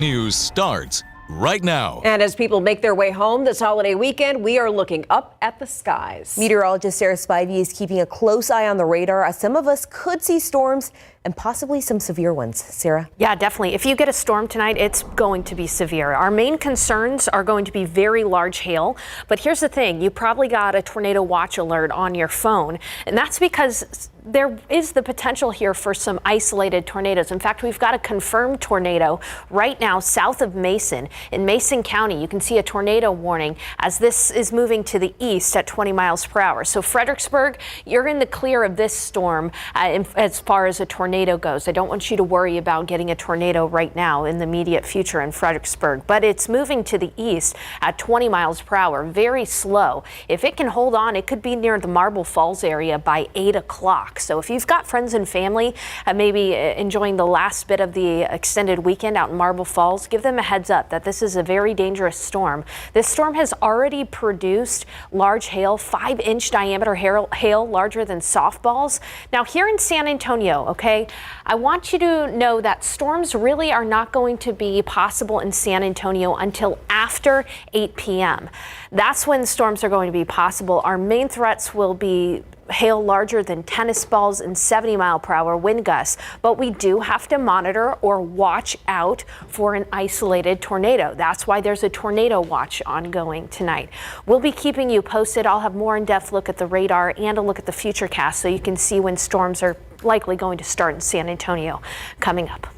News starts right now. And as people make their way home this holiday weekend, we are looking up at the skies. Meteorologist Sarah Spivey is keeping a close eye on the radar as some of us could see storms and possibly some severe ones. Sarah? Yeah, definitely. If you get a storm tonight, it's going to be severe. Our main concerns are going to be very large hail. But here's the thing. You probably got a tornado watch alert on your phone. And that's because there is the potential here for some isolated tornadoes. In fact, we've got a confirmed tornado right now south of Mason. In Mason County, you can see a tornado warning as this is moving to the east at 20 miles per hour. So Fredericksburg, you're in the clear of this storm as far as a tornado goes. I don't want you to worry about getting a tornado right now in the immediate future in Fredericksburg, but it's moving to the east at 20 miles per hour, very slow. If it can hold on, it could be near the Marble Falls area by 8 o'clock. So if you've got friends and family maybe enjoying the last bit of the extended weekend out in Marble Falls, give them a heads up that this is a very dangerous storm. This storm has already produced large hail, 5-inch diameter hail larger than softballs. Now here in San Antonio, okay, I want you to know that storms really are not going to be possible in San Antonio until after 8 p.m. That's when storms are going to be possible. Our main threats will be hail larger than tennis balls and 70-mile-per-hour wind gusts. But we do have to monitor or watch out for an isolated tornado. That's why there's a tornado watch ongoing tonight. We'll be keeping you posted. I'll have more in-depth look at the radar and a look at the futurecast so you can see when storms are likely going to start in San Antonio coming up.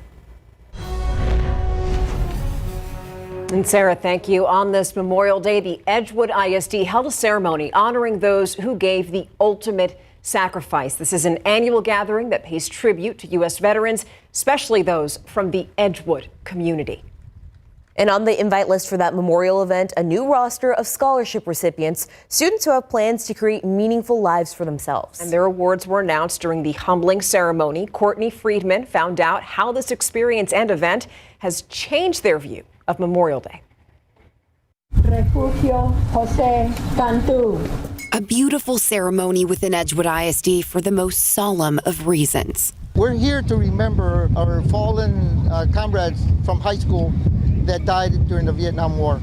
And Sarah, thank you. On this Memorial Day, the Edgewood ISD held a ceremony honoring those who gave the ultimate sacrifice. This is an annual gathering that pays tribute to U.S. veterans, especially those from the Edgewood community. And on the invite list for that memorial event, a new roster of scholarship recipients, students who have plans to create meaningful lives for themselves. And their awards were announced during the humbling ceremony. Courtney Friedman found out how this experience and event has changed their view of Memorial Day. Refugio Jose Cantu. A beautiful ceremony within Edgewood ISD for the most solemn of reasons. We're here to remember our fallen comrades from high school that died during the Vietnam War.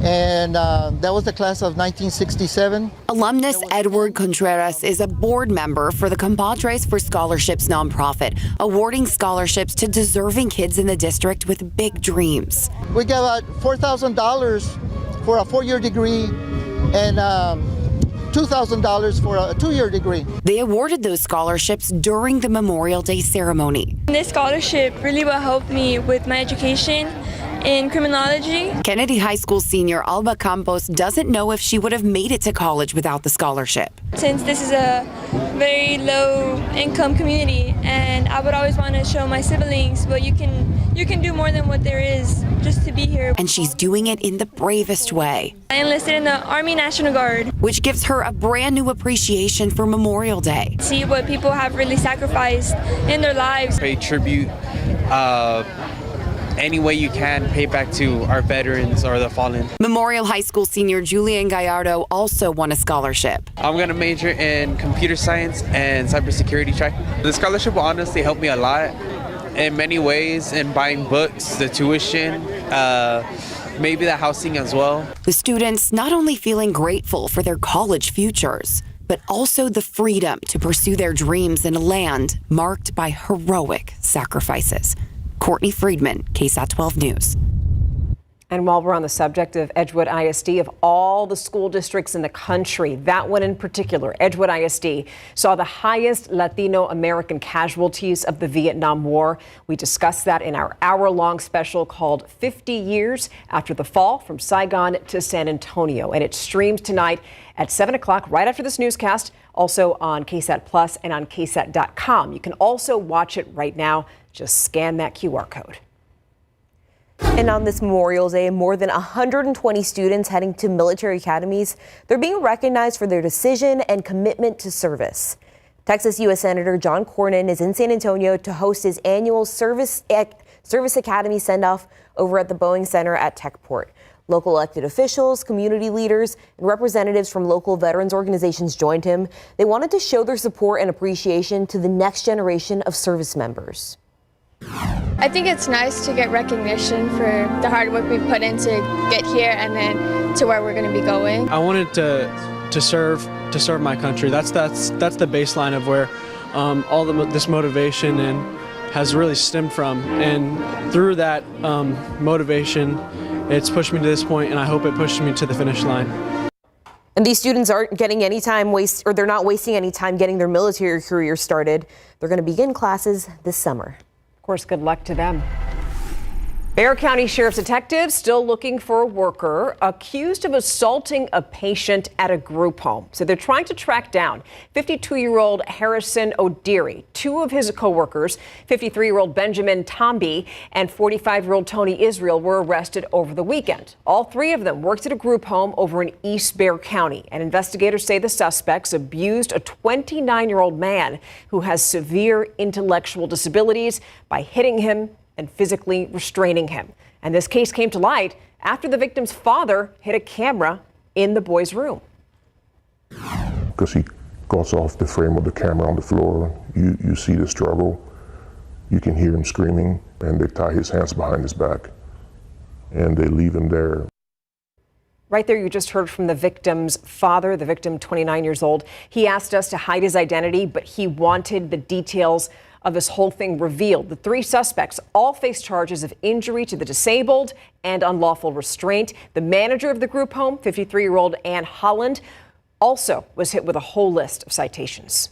And that was the class of 1967. Alumnus Edward Contreras is a board member for the Compadres for Scholarships nonprofit, awarding scholarships to deserving kids in the district with big dreams. We got $4,000 for a 4-year degree and $2,000 for a 2-year degree. They awarded those scholarships during the Memorial Day ceremony. This scholarship really will help me with my education in criminology. Kennedy High School senior Alba Campos doesn't know if she would have made it to college without the scholarship. Since this is a very low income community and I would always want to show my siblings, well, you can do more than what there is just to be here. And she's doing it in the bravest way. I enlisted in the Army National Guard, which gives her a brand new appreciation for Memorial Day. See what people have really sacrificed in their lives. Pay tribute any way you can, pay back to our veterans or the fallen. Memorial High School senior Julian Gallardo also won a scholarship. I'm going to major in computer science and cybersecurity track. The scholarship will honestly help me a lot in many ways, in buying books, the tuition, maybe the housing as well. The students not only feeling grateful for their college futures, but also the freedom to pursue their dreams in a land marked by heroic sacrifices. Courtney Friedman, KSAT 12 News. And while we're on the subject of Edgewood ISD, of all the school districts in the country, that one in particular, Edgewood ISD, saw the highest Latino American casualties of the Vietnam War. We discussed that in our hour-long special called 50 Years After the Fall from Saigon to San Antonio. And it streams tonight at 7 o'clock, right after this newscast, also on KSAT Plus and on KSAT.com. You can also watch it right now. Just scan that QR code. And on this Memorial Day, more than 120 students heading to military academies, they're being recognized for their decision and commitment to service. Texas U.S. Senator John Cornyn is in San Antonio to host his annual Service Academy send-off over at the Boeing Center at Techport. Local elected officials, community leaders, and representatives from local veterans organizations joined him. They wanted to show their support and appreciation to the next generation of service members. I think it's nice to get recognition for the hard work we put in to get here and then to where we're going to be going. I wanted to serve my country. That's the baseline of where all this motivation and has really stemmed from. And through that motivation, it's pushed me to this point, and I hope it pushed me to the finish line. And these students aren't getting any time they're not wasting any time getting their military career started. They're going to begin classes this summer. Of course, good luck to them. Bexar County Sheriff's detectives still looking for a worker accused of assaulting a patient at a group home. So they're trying to track down 52-year-old Harrison O'Deary. Two of his co-workers, 53-year-old Benjamin Tomby and 45-year-old Tony Israel, were arrested over the weekend. All three of them worked at a group home over in East Bexar County. And investigators say the suspects abused a 29-year-old man who has severe intellectual disabilities by hitting him and physically restraining him. And this case came to light after the victim's father hid a camera in the boy's room. Because he goes off the frame of the camera on the floor, you see the struggle, you can hear him screaming, and they tie his hands behind his back, and they leave him there. Right there, you just heard from the victim's father, the victim, 29 years old. He asked us to hide his identity, but he wanted the details of this whole thing revealed. The three suspects all face charges of injury to the disabled and unlawful restraint. The manager of the group home, 53-year-old Ann Holland, also was hit with a whole list of citations.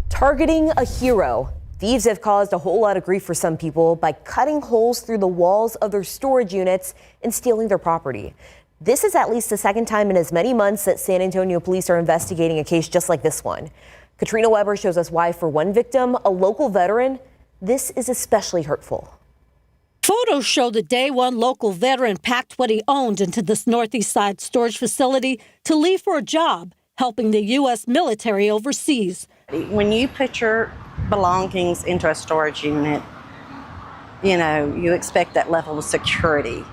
Targeting a hero. Thieves have caused a whole lot of grief for some people by cutting holes through the walls of their storage units and stealing their property. This is at least the second time in as many months that San Antonio police are investigating a case just like this one. Katrina Weber shows us why, for one victim, a local veteran, this is especially hurtful. Photos show the day one local veteran packed what he owned into this Northeast Side storage facility to leave for a job, helping the U.S. military overseas. When you put your belongings into a storage unit, you expect that level of security.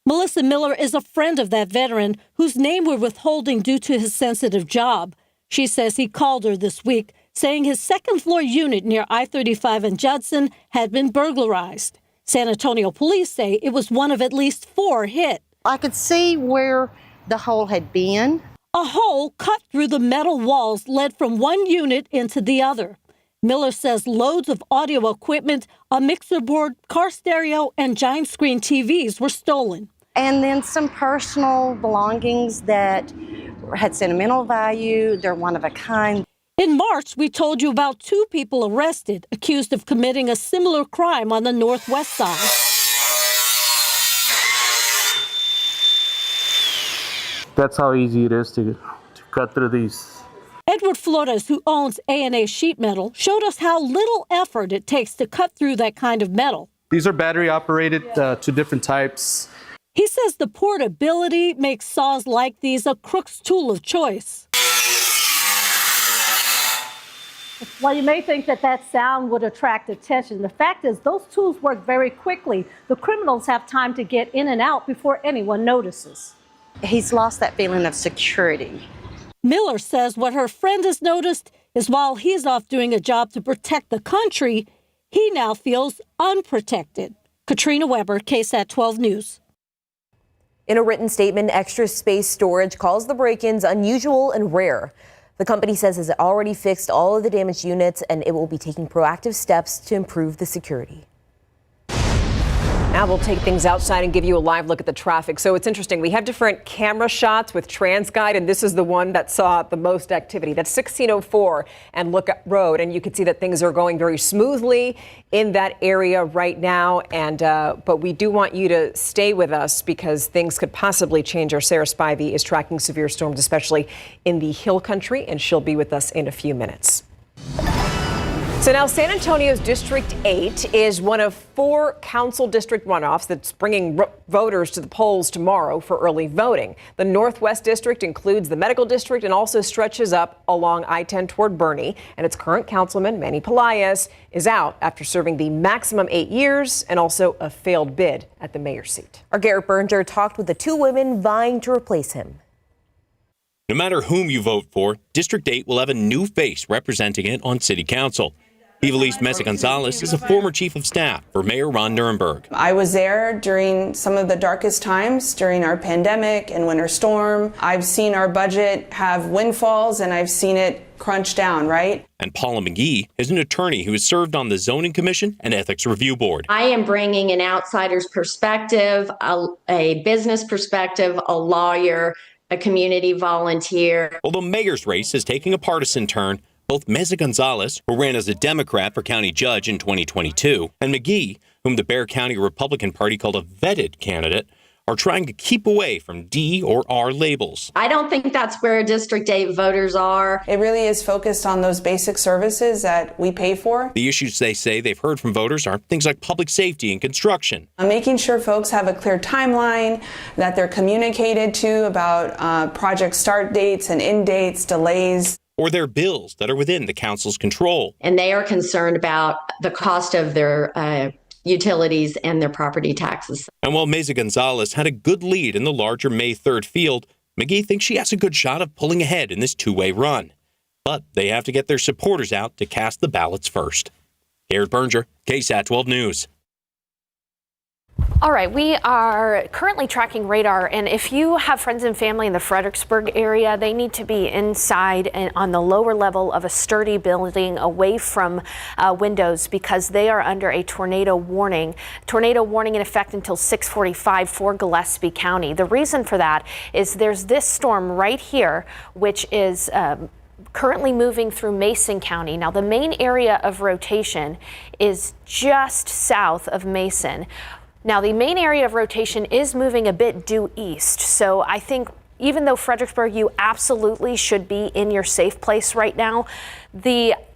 Melissa Miller is a friend of that veteran whose name we're withholding due to his sensitive job. She says he called her this week saying his second-floor unit near I-35 and Judson had been burglarized. San Antonio police say it was one of at least 4 hit. I could see where the hole had been. A hole cut through the metal walls led from one unit into the other. Miller says loads of audio equipment, a mixer board, car stereo, and giant screen TVs were stolen. And then some personal belongings that had sentimental value. They're one of a kind. In March, we told you about 2 people arrested accused of committing a similar crime on the Northwest side. That's how easy it is to cut through these. Edward Flores, who owns A&A Sheet Metal, showed us how little effort it takes to cut through that kind of metal. These are battery operated, 2 different types. He says the portability makes saws like these a crook's tool of choice. While you may think that sound would attract attention, the fact is those tools work very quickly. The criminals have time to get in and out before anyone notices. He's lost that feeling of security. Miller says what her friend has noticed is while he's off doing a job to protect the country, he now feels unprotected. Katrina Weber, KSAT 12 News. In a written statement, Extra Space Storage calls the break-ins unusual and rare. The company says it's already fixed all of the damaged units and it will be taking proactive steps to improve the security. Now we'll take things outside and give you a live look at the traffic. So it's interesting. We have different camera shots with TransGuide, and this is the one that saw the most activity. That's 1604 and Lookout Road. And you can see that things are going very smoothly in that area right now. And but we do want you to stay with us because things could possibly change. Our Sarah Spivey is tracking severe storms, especially in the Hill Country, and she'll be with us in a few minutes. So now San Antonio's District 8 is one of 4 council district runoffs that's bringing voters to the polls tomorrow for early voting. The Northwest District includes the Medical District and also stretches up along I-10 toward Bernie. And its current councilman, Manny Pelaez, is out after serving the maximum 8 years and also a failed bid at the mayor's seat. Our Garrett Berger talked with the 2 women vying to replace him. No matter whom you vote for, District 8 will have a new face representing it on City Council. Evelise Mesa Gonzalez is a former chief of staff for Mayor Ron Nirenberg. I was there during some of the darkest times during our pandemic and winter storm. I've seen our budget have windfalls and I've seen it crunch down, right? And Paula McGee is an attorney who has served on the Zoning Commission and Ethics Review Board. I am bringing an outsider's perspective, a business perspective, a lawyer, a community volunteer. Although mayor's race is taking a partisan turn, both Mesa Gonzalez, who ran as a Democrat for county judge in 2022, and McGee, whom the Bexar County Republican Party called a vetted candidate, are trying to keep away from D or R labels. I don't think that's where District 8 voters are. It really is focused on those basic services that we pay for. The issues they say they've heard from voters are things like public safety and construction. Making sure folks have a clear timeline, that they're communicated to about project start dates and end dates, delays. Or their bills that are within the council's control. And they are concerned about the cost of their utilities and their property taxes. And while Mesa Gonzalez had a good lead in the larger May 3rd field, McGee thinks she has a good shot of pulling ahead in this two-way run. But they have to get their supporters out to cast the ballots first. Garrett Berger, KSAT 12 News. All right, we are currently tracking radar, and if you have friends and family in the Fredericksburg area, they need to be inside and on the lower level of a sturdy building away from windows because they are under a tornado warning. Tornado warning in effect until 6:45 for Gillespie County. The reason for that is there's this storm right here, which is currently moving through Mason County. Now, the main area of rotation is just south of Mason. Now, the main area of rotation is moving a bit due east. So I think even though Fredericksburg, you absolutely should be in your safe place right now,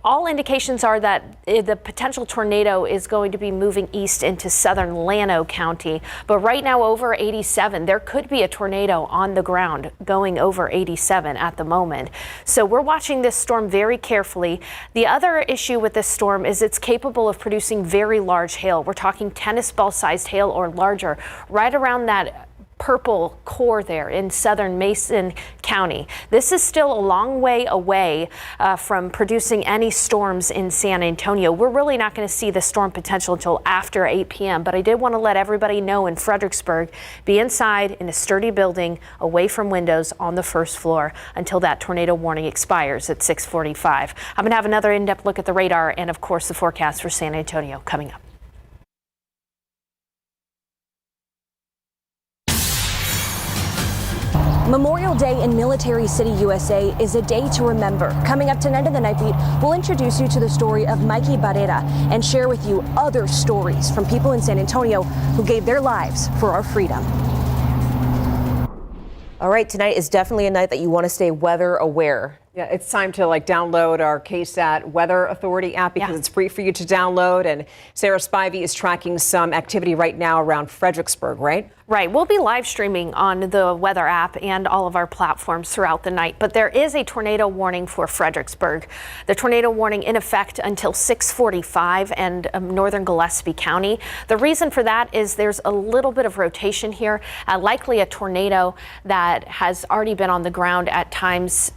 all indications are that the potential tornado is going to be moving east into southern Llano County. But right now over 87, there could be a tornado on the ground going over 87 at the moment. So we're watching this storm very carefully. The other issue with this storm is it's capable of producing very large hail. We're talking tennis ball sized hail or larger right around that purple core there in southern Mason County. This is still a long way away from producing any storms in San Antonio. We're really not going to see the storm potential until after 8 p.m. But I did want to let everybody know in Fredericksburg, be inside in a sturdy building away from windows on the first floor until that tornado warning expires at 6:45. I'm going to have another in-depth look at the radar and, of course, the forecast for San Antonio coming up. Memorial Day in Military City, USA is a day to remember. Coming up tonight in the Night Beat, we'll introduce you to the story of Mikey Barrera and share with you other stories from people in San Antonio who gave their lives for our freedom. All right, tonight is definitely a night that you want to stay weather aware. Yeah, it's time to download our KSAT Weather Authority app because it's free for you to download. And Sarah Spivey is tracking some activity right now around Fredericksburg, right? Right. We'll be live streaming on the weather app and all of our platforms throughout the night. But there is a tornado warning for Fredericksburg. The tornado warning in effect until 6:45 and northern Gillespie County. The reason for that is there's a little bit of rotation here, likely a tornado that has already been on the ground at times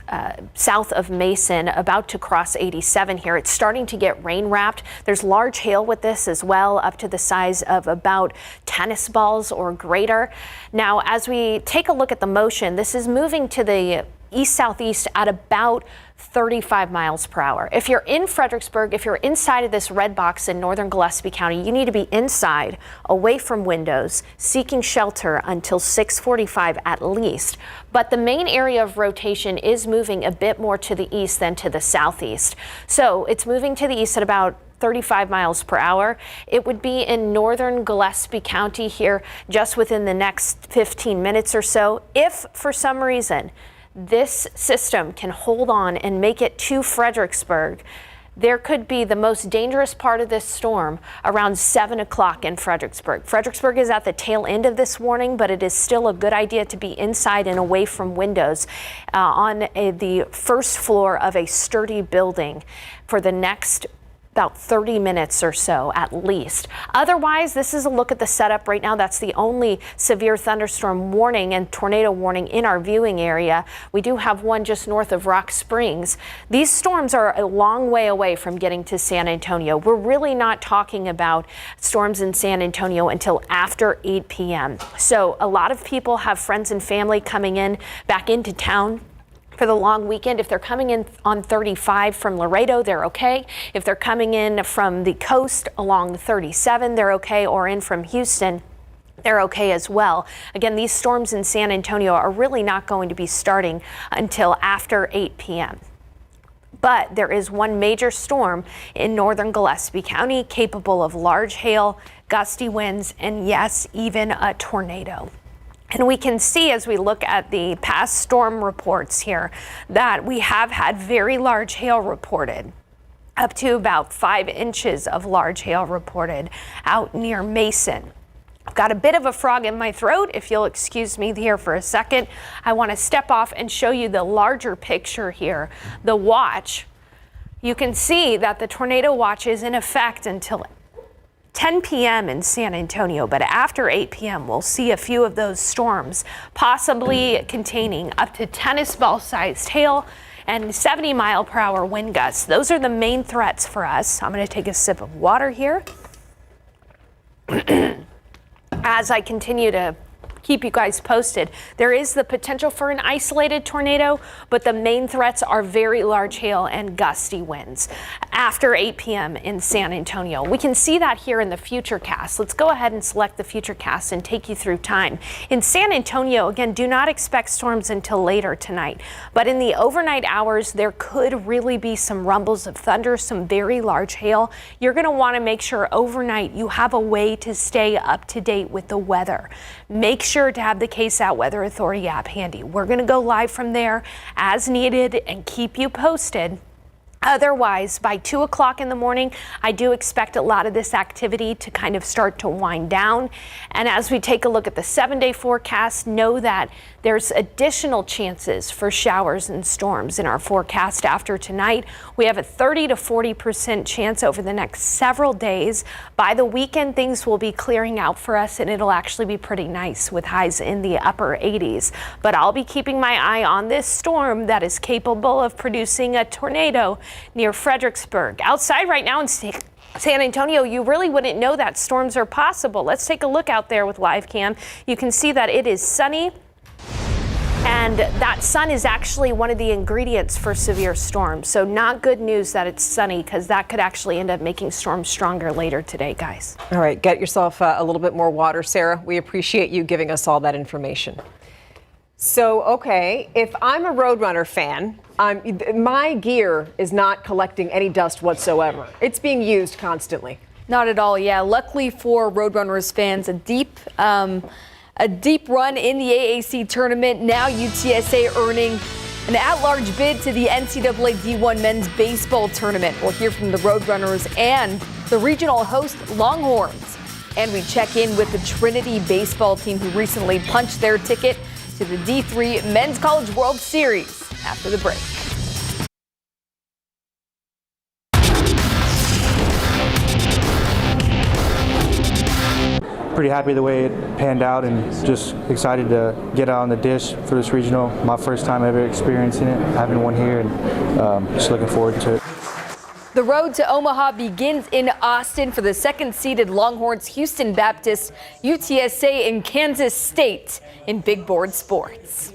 south of Mason, about to cross 87 here. It's starting to get rain wrapped. There's large hail with this as well, up to the size of about tennis balls or greater. Now, as we take a look at the motion, this is moving to the east-southeast at about 35 miles per hour. If you're in Fredericksburg, if you're inside of this red box in northern Gillespie County, you need to be inside, away from windows, seeking shelter until 6:45 at least. But the main area of rotation is moving a bit more to the east than to the southeast. So it's moving to the east at about 35 miles per hour. It would be in northern Gillespie County here just within the next 15 minutes or so. If for some reason this system can hold on and make it to Fredericksburg, there could be the most dangerous part of this storm around 7 o'clock in Fredericksburg. Fredericksburg is at the tail end of this warning, but it is still a good idea to be inside and away from windows on the first floor of a sturdy building for the next about 30 minutes or so at least. Otherwise, this is a look at the setup right now. That's the only severe thunderstorm warning and tornado warning in our viewing area. We do have one just north of Rock Springs. These storms are a long way away from getting to San Antonio. We're really not talking about storms in San Antonio until after 8 p.m. So a lot of people have friends and family coming in back into town for the long weekend. If they're coming in on 35 from Laredo, they're okay. If they're coming in from the coast along 37, they're okay, or in from Houston, they're okay as well. Again, these storms in San Antonio are really not going to be starting until after 8 p.m. But there is one major storm in northern Gillespie County capable of large hail, gusty winds, and yes, even a tornado. And we can see as we look at the past storm reports here that we have had very large hail reported, up to about 5 inches of large hail reported out near Mason. I've got a bit of a frog in my throat. If you'll excuse me here for a second, I want to step off and show you the larger picture here, the watch. You can see that the tornado watch is in effect until 10 p.m. in San Antonio, but after 8 p.m. we'll see a few of those storms, possibly containing up to tennis ball sized hail and 70-mile-per-hour wind gusts. Those are the main threats for us. I'm going to take a sip of water here as I continue to keep you guys posted. There is the potential for an isolated tornado, but the main threats are very large hail and gusty winds after 8 p.m. in San Antonio. We can see that here in the Futurecast. Let's go ahead and select the Futurecast and take you through time. In San Antonio, again, do not expect storms until later tonight, but in the overnight hours, there could really be some rumbles of thunder, some very large hail. You're going to want to make sure overnight you have a way to stay up to date with the weather. Make sure to have the KSAT Weather Authority app handy. We're going to go live from there as needed and keep you posted. Otherwise, by 2 o'clock in the morning, I do expect a lot of this activity to kind of start to wind down. And as we take a look at the 7-day forecast, know that there's additional chances for showers and storms in our forecast after tonight. We have a 30 to 40% chance over the next several days. By the weekend, things will be clearing out for us, and it'll actually be pretty nice with highs in the upper 80s. But I'll be keeping my eye on this storm that is capable of producing a tornado near Fredericksburg. Outside right now in San Antonio, you really wouldn't know that storms are possible. Let's take a look out there with live cam. You can see that it is sunny, and that sun is actually one of the ingredients for severe storms. So not good news that it's sunny, because that could actually end up making storms stronger later today, guys. All right, get yourself a little bit more water, Sarah. We appreciate you giving us all that information. So, okay, if I'm a Roadrunner fan, my gear is not collecting any dust whatsoever. It's being used constantly. Not at all, yeah. Luckily for Roadrunners fans, a deep run in the AAC tournament. Now UTSA earning an at-large bid to the NCAA D1 men's baseball tournament. We'll hear from the Roadrunners and the regional host Longhorns. And we check in with the Trinity baseball team, who recently punched their ticket to the D3 Men's College World Series after the break. Pretty happy the way it panned out, and just excited to get out on the dish for this regional. My first time ever experiencing it, having one here, and just looking forward to it. The road to Omaha begins in Austin for the second-seeded Longhorns Houston Baptist, UTSA, and Kansas State in Big Board Sports.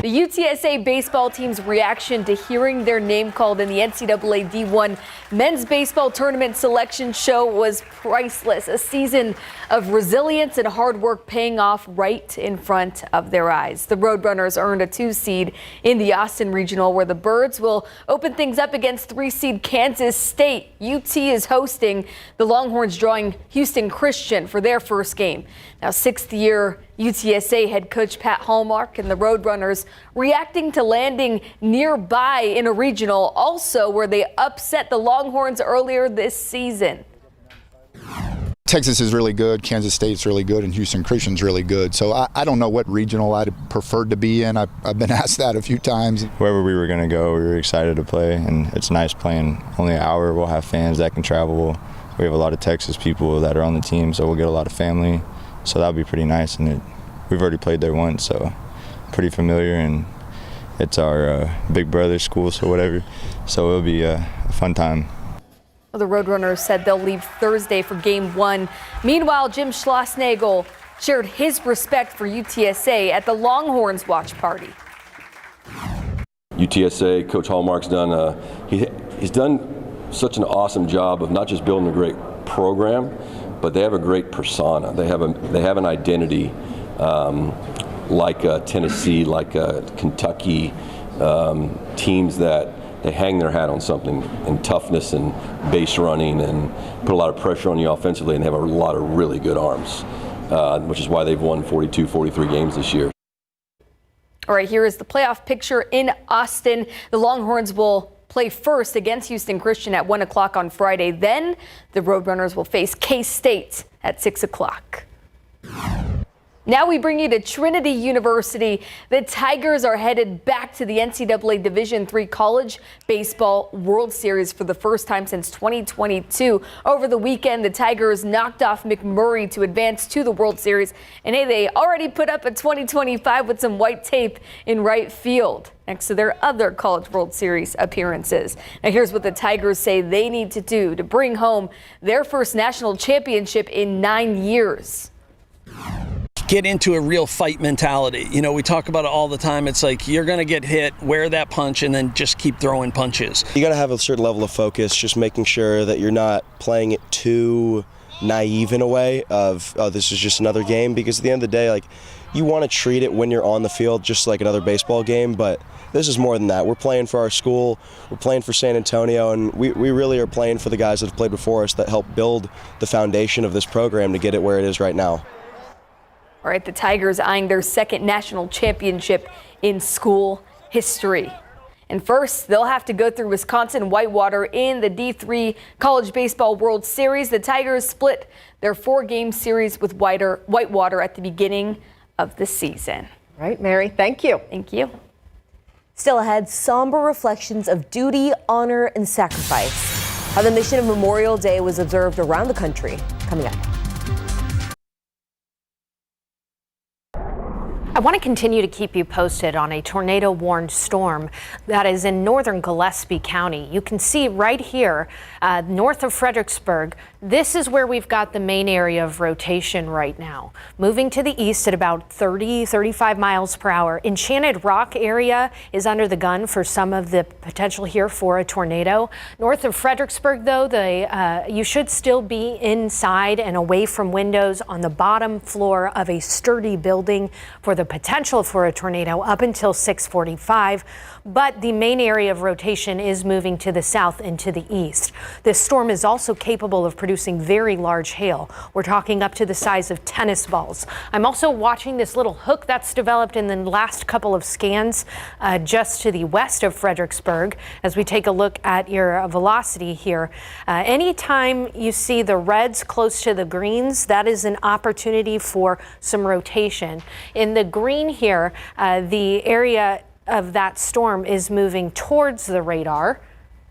The UTSA baseball team's reaction to hearing their name called in the NCAA D1 men's baseball tournament selection show was priceless. A season of resilience and hard work paying off right in front of their eyes. The Roadrunners earned a 2 seed in the Austin Regional, where the Birds will open things up against 3 seed Kansas State. UT is hosting the Longhorns, drawing Houston Christian for their first game. Now, 6th-year UTSA head coach Pat Hallmark and the Roadrunners reacting to landing nearby in a regional, also where they upset the Longhorns earlier this season. Texas is really good, Kansas State's really good, and Houston Christian's really good. So I don't know what regional I'd preferred to be in. I've been asked that a few times. Wherever we were going to go, we were excited to play, and it's nice playing only an hour. We'll have fans that can travel. We have a lot of Texas people that are on the team, so we'll get a lot of family. So that'll be pretty nice, and we've already played there once, so pretty familiar, and it's our big brother school, so whatever. So it'll be a fun time. The Roadrunners said they'll leave Thursday for Game 1. Meanwhile, Jim Schlossnagel shared his respect for UTSA at the Longhorns watch party. UTSA, Coach Hallmark's done, he's done such an awesome job of not just building a great program, but they have a great persona. They have an identity like Tennessee, like Kentucky, teams that they hang their hat on something in toughness and base running and put a lot of pressure on you offensively and have a lot of really good arms, which is why they've won 42, 43 games this year. All right, here is the playoff picture in Austin. The Longhorns will play first against Houston Christian at 1 o'clock on Friday. Then the Roadrunners will face K-State at 6 o'clock. Now we bring you to Trinity University. The Tigers are headed back to the NCAA Division III College Baseball World Series for the first time since 2022. Over the weekend, the Tigers knocked off McMurray to advance to the World Series. And hey, they already put up a 2025 with some white tape in right field next to their other College World Series appearances. Now here's what the Tigers say they need to do to bring home their first national championship in 9 years. Get into a real fight mentality. You know, we talk about it all the time. It's like you're going to get hit, wear that punch, and then just keep throwing punches. You got to have a certain level of focus, just making sure that you're not playing it too naive in a way of, oh, this is just another game. Because at the end of the day, like, you want to treat it when you're on the field just like another baseball game, but this is more than that. We're playing for our school, we're playing for San Antonio, and we really are playing for the guys that have played before us that helped build the foundation of this program to get it where it is right now. All right, the Tigers eyeing their second national championship in school history. And first, they'll have to go through Wisconsin Whitewater in the D3 College Baseball World Series. The Tigers split their 4-game series with Whitewater at the beginning of the season. Right, Mary, thank you. Thank you. Still ahead, somber reflections of duty, honor, and sacrifice. How the mission of Memorial Day was observed around the country. Coming up. I want to continue to keep you posted on a tornado-warned storm that is in northern Gillespie County. You can see right here, north of Fredericksburg, this is where we've got the main area of rotation right now. Moving to the east at about 35 miles per hour. Enchanted Rock area is under the gun for some of the potential here for a tornado. North of Fredericksburg, though, you should still be inside and away from windows on the bottom floor of a sturdy building for the potential for a tornado up until 6:45, but the main area of rotation is moving to the south and to the east. This storm is also capable of producing very large hail. We're talking up to the size of tennis balls. I'm also watching this little hook that's developed in the last couple of scans just to the west of Fredericksburg as we take a look at your velocity here. Anytime you see the reds close to the greens, that is an opportunity for some rotation. In the green here, the area of that storm is moving towards the radar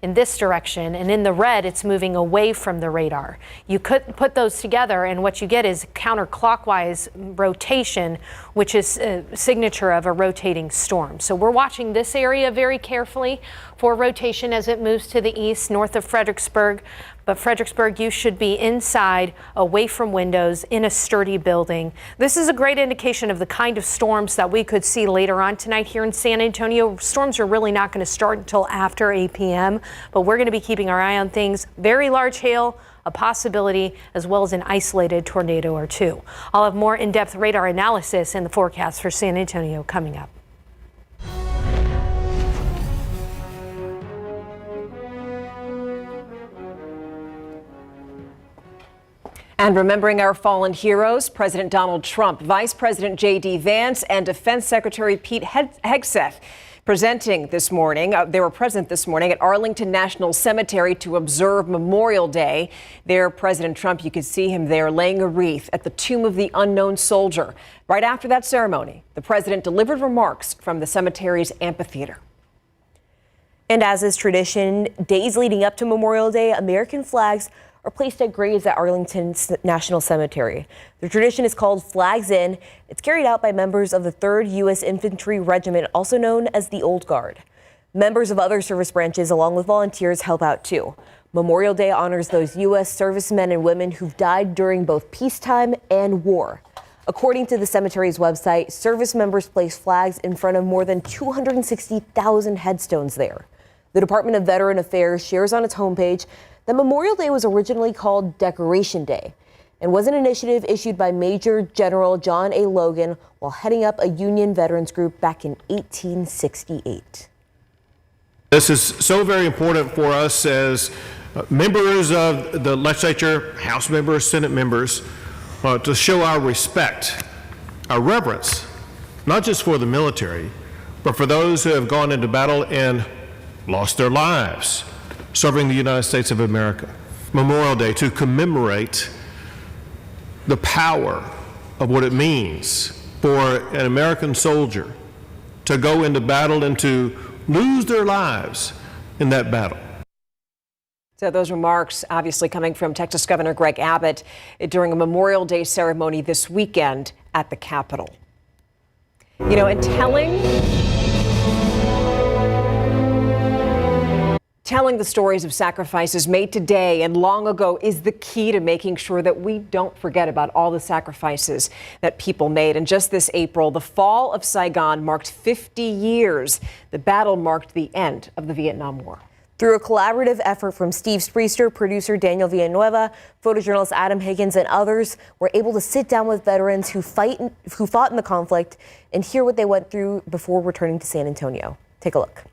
in this direction, and in the red, it's moving away from the radar. You could put those together, and what you get is counterclockwise rotation, which is a signature of a rotating storm. So we're watching this area very carefully for rotation as it moves to the east, north of Fredericksburg. But Fredericksburg, you should be inside, away from windows, in a sturdy building. This is a great indication of the kind of storms that we could see later on tonight here in San Antonio. Storms are really not going to start until after 8 p.m., but we're going to be keeping our eye on things. Very large hail, a possibility, as well as an isolated tornado or two. I'll have more in-depth radar analysis in the forecast for San Antonio coming up. And remembering our fallen heroes, President Donald Trump, Vice President J.D. Vance, and Defense Secretary Pete Hegseth Presenting this morning, they were present this morning at Arlington National Cemetery to observe Memorial Day. There, President Trump, you could see him there laying a wreath at the tomb of the unknown soldier. Right after that ceremony, the president delivered remarks from the cemetery's amphitheater. And as is tradition, days leading up to Memorial Day, American flags are placed at graves at Arlington National Cemetery. The tradition is called Flags In. It's carried out by members of the 3rd U.S. Infantry Regiment, also known as the Old Guard. Members of other service branches, along with volunteers, help out too. Memorial Day honors those U.S. servicemen and women who've died during both peacetime and war. According to the cemetery's website, service members place flags in front of more than 260,000 headstones there. The Department of Veteran Affairs shares on its homepage that Memorial Day was originally called Decoration Day and was an initiative issued by Major General John A. Logan while heading up a Union veterans group back in 1868. This is so very important for us as members of the legislature, House members, Senate members, to show our respect, our reverence, not just for the military, but for those who have gone into battle and lost their lives serving the United States of America. Memorial Day to commemorate the power of what it means for an American soldier to go into battle and to lose their lives in that battle. So those remarks obviously coming from Texas Governor Greg Abbott during a Memorial Day ceremony this weekend at the Capitol. You know, and telling the stories of sacrifices made today and long ago is the key to making sure that we don't forget about all the sacrifices that people made. And just this April, the fall of Saigon marked 50 years. The battle marked the end of the Vietnam War. Through a collaborative effort from Steve Spriester, producer Daniel Villanueva, photojournalist Adam Higgins, and others, were able to sit down with veterans who fought in the conflict and hear what they went through before returning to San Antonio. Take a look.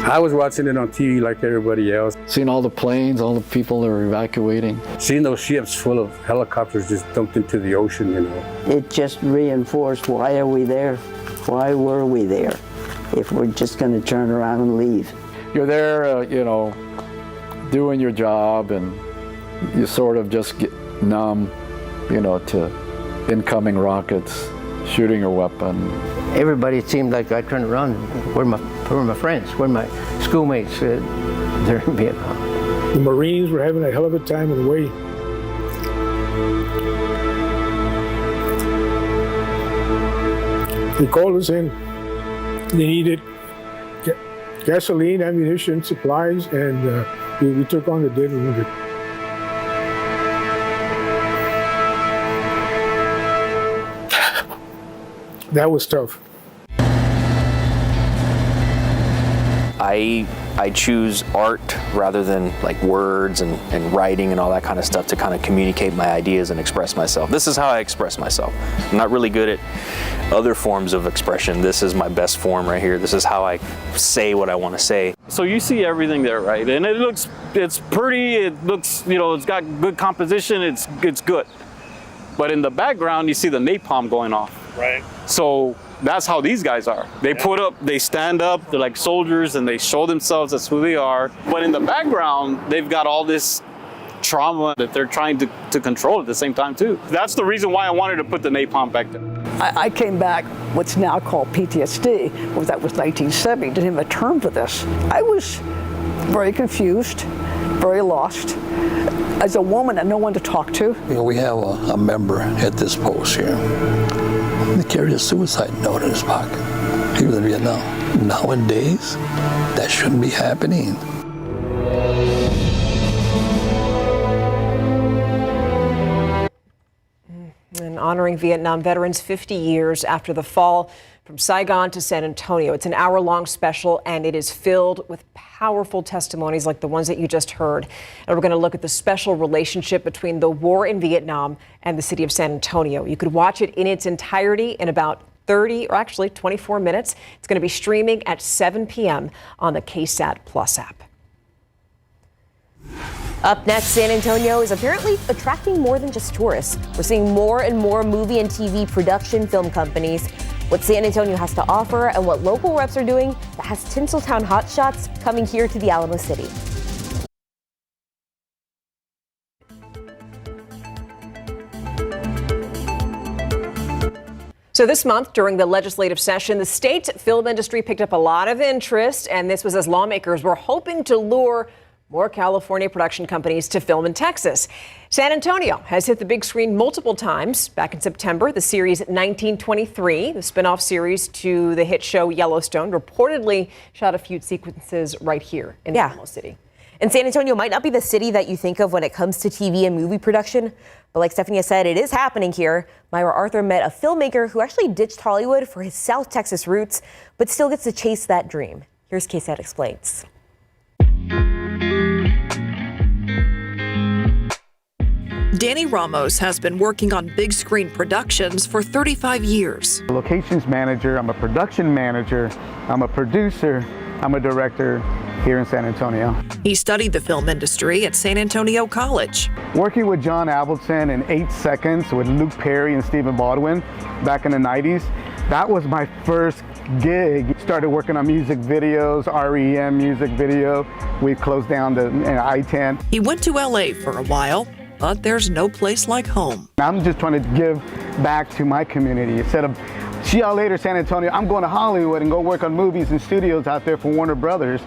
I was watching it on TV like everybody else. Seeing all the planes, all the people that were evacuating. Seeing those ships full of helicopters just dumped into the ocean, you know. It just reinforced, why are we there? Why were we there if we're just going to turn around and leave? You're there, doing your job, and you sort of just get numb, to incoming rockets, shooting your weapon. Everybody seemed like I turned around, where are my friends? Where are my schoolmates? They're in Vietnam. The Marines were having a hell of a time in the way. They called us in. They needed gasoline, ammunition, supplies, and we took on the dead and wounded. That was tough. I choose art rather than like words and writing and all that kind of stuff to kind of communicate my ideas and express myself. This is how I express myself. I'm not really good at other forms of expression. This is my best form right here. This is how I say what I want to say. So you see everything there, right? And it's pretty, it looks, it's got good composition, it's good. But in the background, you see the napalm going off. Right. So that's how these guys are. They stand up, they're like soldiers, and they show themselves as who they are. But in the background, they've got all this trauma that they're trying to control at the same time too. That's the reason why I wanted to put the napalm back there. I came back, what's now called PTSD, that was 1970, didn't have a term for this. I was very confused, very lost. As a woman, I had no one to talk to. We have a member at this post here. He carried a suicide note in his pocket. He was in Vietnam. Nowadays, that shouldn't be happening. And honoring Vietnam veterans 50 years after the fall from Saigon to San Antonio. It's an hour-long special, and it is filled with powerful testimonies like the ones that you just heard. And we're going to look at the special relationship between the war in Vietnam and the city of San Antonio. You could watch it in its entirety in about 24 minutes. It's going to be streaming at 7 p.m. on the KSAT Plus app. Up next, San Antonio is apparently attracting more than just tourists. We're seeing more and more movie and TV production film companies what San Antonio has to offer, and what local reps are doing that has Tinseltown hotshots coming here to the Alamo City. So this month, during the legislative session, the state film industry picked up a lot of interest, and this was as lawmakers were hoping to lure more California production companies to film in Texas. San Antonio has hit the big screen multiple times. Back in September, the series 1923, the spinoff series to the hit show Yellowstone, reportedly shot a few sequences right here in Alamo City. And San Antonio might not be the city that you think of when it comes to TV and movie production, but like Stephanie said, it is happening here. Myra Arthur met a filmmaker who actually ditched Hollywood for his South Texas roots, but still gets to chase that dream. Here's KSAT Explains. Danny Ramos has been working on big screen productions for 35 years. Locations manager, I'm a production manager, I'm a producer, I'm a director here in San Antonio. He studied the film industry at San Antonio College. Working with John Avildsen in 8 Seconds with Luke Perry and Stephen Baldwin back in the 90s, that was my first gig. Started working on music videos, REM music video. We closed down the I-10. He went to LA for a while, but there's no place like home. I'm just trying to give back to my community. Instead of, see y'all later, San Antonio, I'm going to Hollywood and go work on movies and studios out there for Warner Brothers.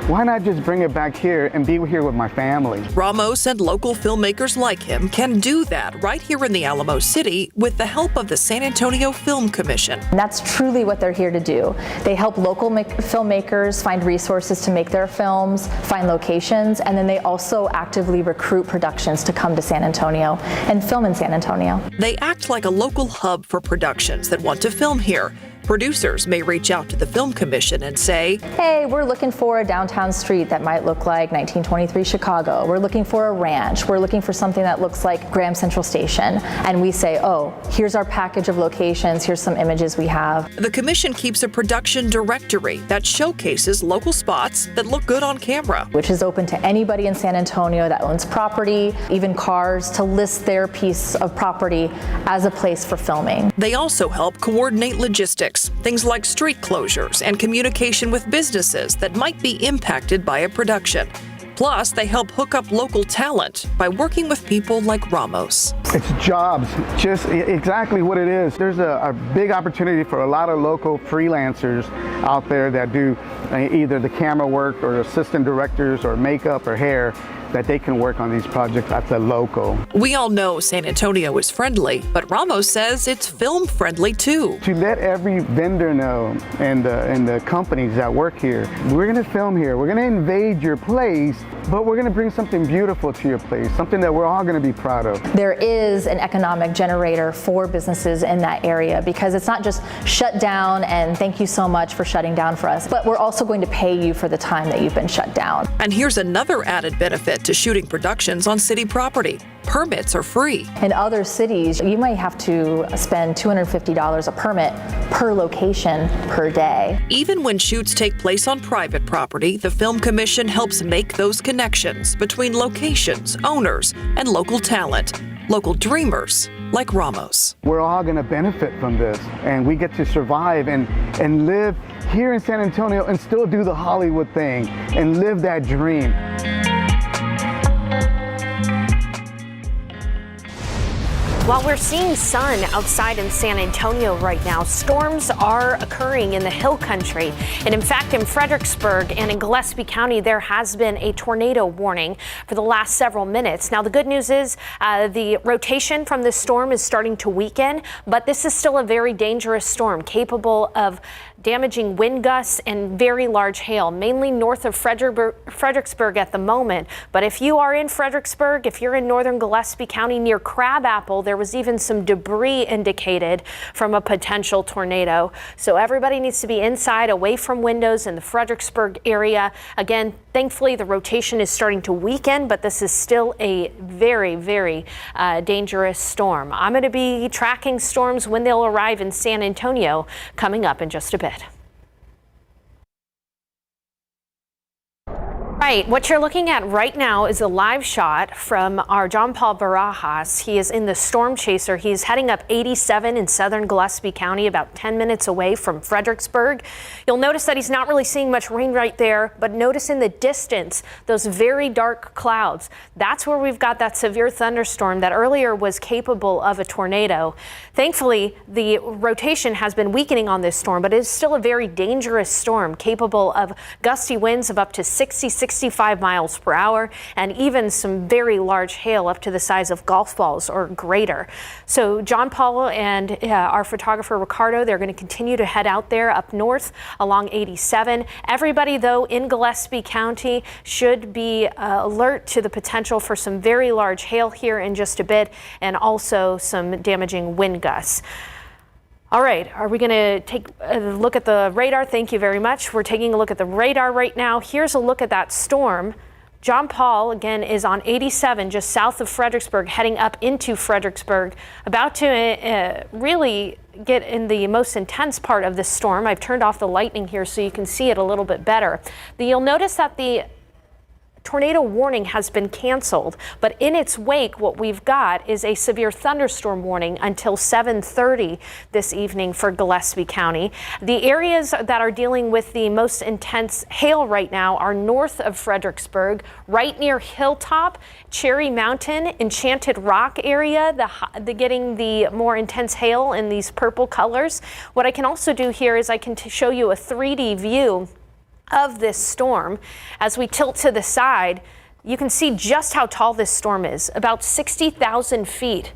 Why not just bring it back here and be here with my family? Ramos and local filmmakers like him can do that right here in the Alamo City with the help of the San Antonio Film Commission. And that's truly what they're here to do. They help local filmmakers find resources to make their films, find locations, and then they also actively recruit productions to come to San Antonio and film in San Antonio. They act like a local hub for productions that want to film here. Producers may reach out to the Film Commission and say, hey, we're looking for a downtown street that might look like 1923 Chicago. We're looking for a ranch. We're looking for something that looks like Graham Central Station. And we say, oh, here's our package of locations. Here's some images we have. The commission keeps a production directory that showcases local spots that look good on camera. Which is open to anybody in San Antonio that owns property, even cars, to list their piece of property as a place for filming. They also help coordinate logistics. Things like street closures and communication with businesses that might be impacted by a production. Plus, they help hook up local talent by working with people like Ramos. It's jobs, just exactly what it is. There's a big opportunity for a lot of local freelancers out there that do either the camera work or assistant directors or makeup or hair, that they can work on these projects at the local. We all know San Antonio is friendly, but Ramos says it's film friendly too. To let every vendor know and the companies that work here, we're gonna film here, we're gonna invade your place, but we're gonna bring something beautiful to your place, something that we're all gonna be proud of. There is an economic generator for businesses in that area because it's not just shut down and thank you so much for shutting down for us, but we're also going to pay you for the time that you've been shut down. And here's another added benefit to shooting productions on city property. Permits are free. In other cities, you might have to spend $250 a permit per location per day. Even when shoots take place on private property, the Film Commission helps make those connections between locations, owners, and local talent, local dreamers like Ramos. We're all going to benefit from this, and we get to survive and live here in San Antonio and still do the Hollywood thing and live that dream. While we're seeing sun outside in San Antonio right now, storms are occurring in the hill country. And in fact, in Fredericksburg and in Gillespie County, there has been a tornado warning for the last several minutes. Now, the good news is the rotation from this storm is starting to weaken, but this is still a very dangerous storm, capable of damaging wind gusts and very large hail, mainly north of Fredericksburg at the moment. But if you are in Fredericksburg, if you're in northern Gillespie County near Crabapple, there was even some debris indicated from a potential tornado. So everybody needs to be inside, away from windows in the Fredericksburg area. Again, thankfully the rotation is starting to weaken, but this is still a very, very dangerous storm. I'm going to be tracking storms when they'll arrive in San Antonio coming up in just a bit. Right, what you're looking at right now is a live shot from our John Paul Barajas. He is in the storm chaser. He's heading up 87 in southern Gillespie County, about 10 minutes away from Fredericksburg. You'll notice that he's not really seeing much rain right there, but notice in the distance those very dark clouds. That's where we've got that severe thunderstorm that earlier was capable of a tornado. Thankfully, the rotation has been weakening on this storm, but it is still a very dangerous storm, capable of gusty winds of up to 65 miles per hour, and even some very large hail up to the size of golf balls or greater. So John Paul and our photographer Ricardo, they're going to continue to head out there up north along 87. Everybody, though, in Gillespie County should be alert to the potential for some very large hail here in just a bit, and also some damaging wind gusts. All right, are we going to take a look at the radar? Thank you very much. We're taking a look at the radar right now. Here's a look at that storm. John Paul, again, is on 87, just south of Fredericksburg, heading up into Fredericksburg, about to really get in the most intense part of this storm. I've turned off the lightning here so you can see it a little bit better. You'll notice that the tornado warning has been canceled, but in its wake, what we've got is a severe thunderstorm warning until 7:30 this evening for Gillespie County. The areas that are dealing with the most intense hail right now are north of Fredericksburg, right near Hilltop, Cherry Mountain, Enchanted Rock area, getting the more intense hail in these purple colors. What I can also do here is I can show you a 3D view of this storm. As we tilt to the side, you can see just how tall this storm is, about 60,000 feet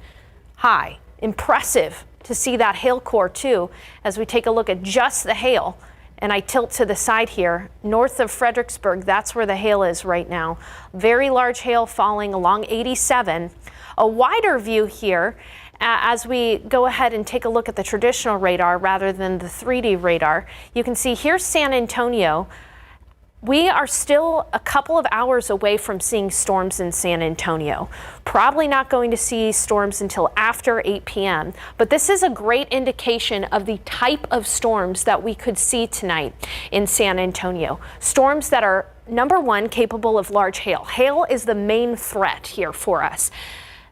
high. Impressive to see that hail core too, as we take a look at just the hail. And I tilt to the side here, north of Fredericksburg, that's where the hail is right now. Very large hail falling along 87. A wider view here, as we go ahead and take a look at the traditional radar rather than the 3D radar, you can see here's San Antonio. We are still a couple of hours away from seeing storms in San Antonio. Probably not going to see storms until after 8 p.m., but this is a great indication of the type of storms that we could see tonight in San Antonio. Storms that are, number one, capable of large hail. Hail is the main threat here for us.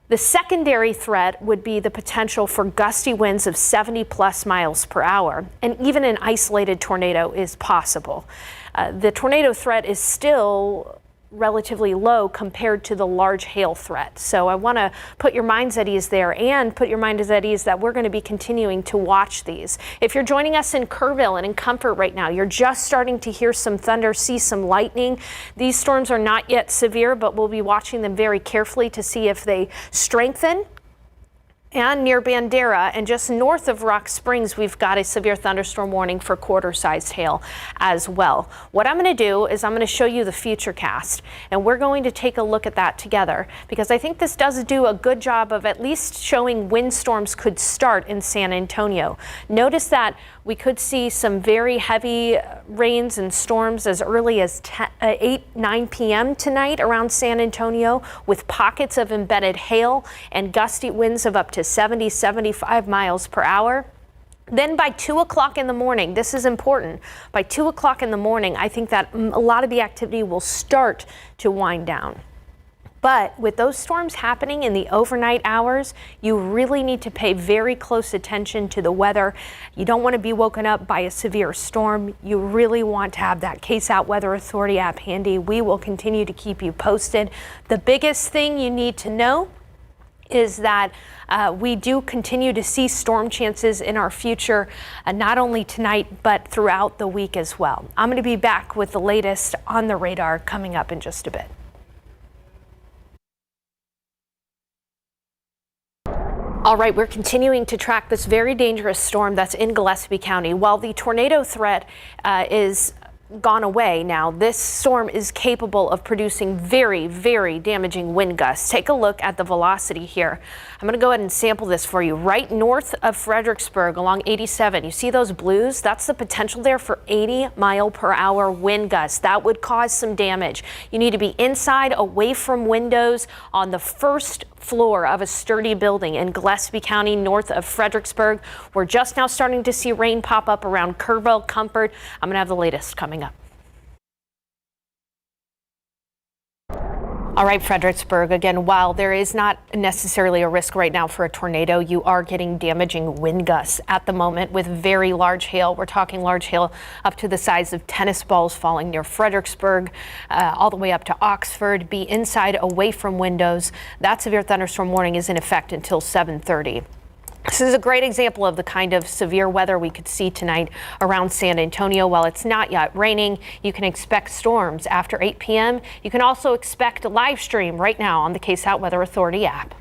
The secondary threat would be the potential for gusty winds of 70 plus miles per hour, and even an isolated tornado is possible. The tornado threat is still relatively low compared to the large hail threat. So I want to put your minds at ease there, and put your minds at ease that we're going to be continuing to watch these. If you're joining us in Kerrville and in Comfort right now, you're just starting to hear some thunder, see some lightning. These storms are not yet severe, but we'll be watching them very carefully to see if they strengthen. And near Bandera and just north of Rock Springs, we've got a severe thunderstorm warning for quarter-sized hail as well. What I'm going to do is I'm going to show you the futurecast, and we're going to take a look at that together, because I think this does do a good job of at least showing when storms could start in San Antonio. Notice that we could see some very heavy rains and storms as early as 9 p.m. tonight around San Antonio, with pockets of embedded hail and gusty winds of up to 75 miles per hour. Then by 2 o'clock in the morning, this is important, by 2 o'clock in the morning, I think that a lot of the activity will start to wind down. But with those storms happening in the overnight hours, you really need to pay very close attention to the weather. You don't want to be woken up by a severe storm. You really want to have that KSAT Weather Authority app handy. We will continue to keep you posted. The biggest thing you need to know is that we do continue to see storm chances in our future, not only tonight, but throughout the week as well. I'm going to be back with the latest on the radar coming up in just a bit. All right, we're continuing to track this very dangerous storm that's in Gillespie County. While the tornado threat is gone away now, this storm is capable of producing very, very damaging wind gusts. Take a look at the velocity here. I'm going to go ahead and sample this for you. Right north of Fredericksburg along 87, you see those blues? That's the potential there for 80-mile-per-hour wind gusts. That would cause some damage. You need to be inside, away from windows, on the first floor of a sturdy building in Gillespie County, north of Fredericksburg. We're just now starting to see rain pop up around Kerrville, Comfort. I'm going to have the latest coming up. All right, Fredericksburg, again, while there is not necessarily a risk right now for a tornado, you are getting damaging wind gusts at the moment with very large hail. We're talking large hail up to the size of tennis balls falling near Fredericksburg, all the way up to Oxford. Be inside, away from windows. That severe thunderstorm warning is in effect until 7:30. This is a great example of the kind of severe weather we could see tonight around San Antonio. While it's not yet raining, you can expect storms after 8 p.m. You can also expect a live stream right now on the KSAT Weather Authority app.